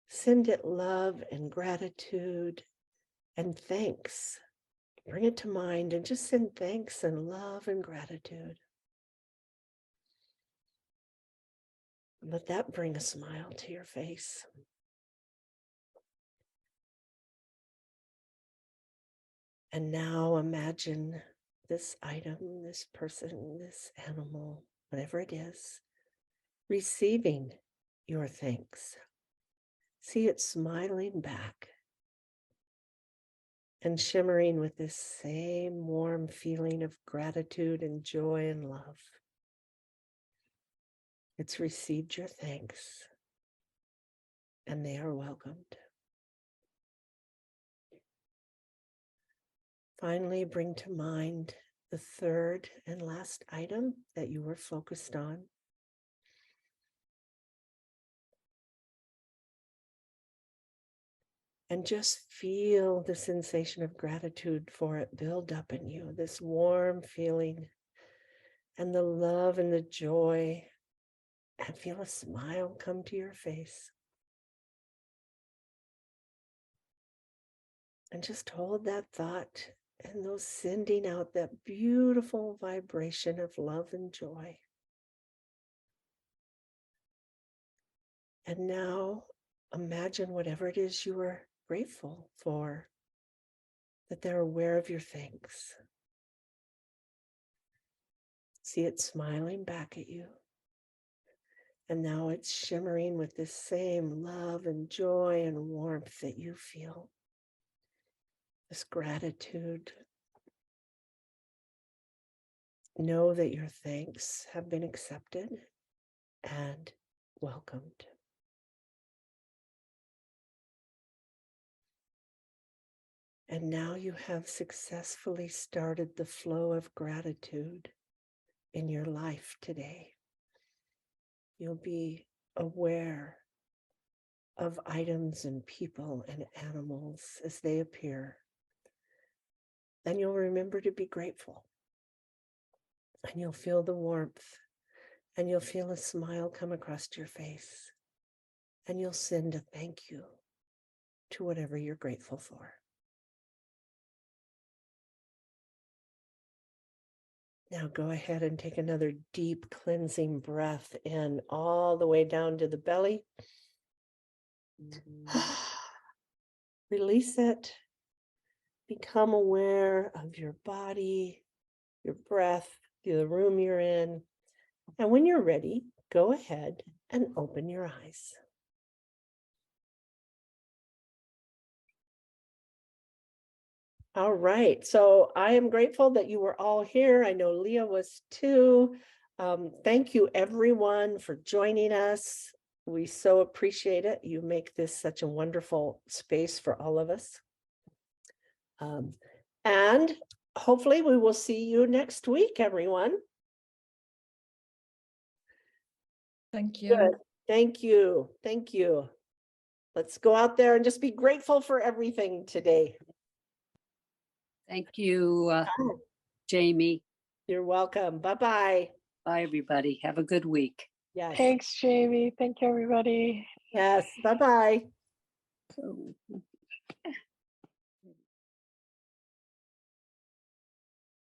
send it love and gratitude and thanks. Bring it to mind and just send thanks and love and gratitude. Let that bring a smile to your face. And now imagine this item, this person, this animal, whatever it is, receiving your thanks. See it smiling back and shimmering with this same warm feeling of gratitude and joy and love. It's received your thanks, and they are welcomed. Finally, bring to mind the third and last item that you were focused on. And just feel the sensation of gratitude for it build up in you, this warm feeling and the love and the joy, and feel a smile come to your face. And just hold that thought and those sending out that beautiful vibration of love and joy. And now imagine whatever it is you are grateful for, that they're aware of your thanks. See it smiling back at you. And now it's shimmering with this same love and joy and warmth that you feel. This gratitude. Know that your thanks have been accepted and welcomed. And now you have successfully started the flow of gratitude in your life today. You'll be aware of items and people and animals as they appear. Then you'll remember to be grateful. And you'll feel the warmth, and you'll feel a smile come across your face, and you'll send a thank you to whatever you're grateful for. Now go ahead and take another deep cleansing breath in all the way down to the belly. Release it. Become aware of your body, your breath, the room you're in. And when you're ready, go ahead and open your eyes. All right, so I am grateful that you were all here. I know Leah was too. Thank you everyone for joining us. We so appreciate it. You make this such a wonderful space for all of us. And hopefully we will see you next week, everyone. Thank you. Good. Thank you. Thank you. Let's go out there and just be grateful for everything today. Thank you, Jamie. You're welcome. Bye-bye. Bye, everybody. Have a good week. Yes. Thanks, Jamie. Thank you, everybody. Yes. Bye-bye.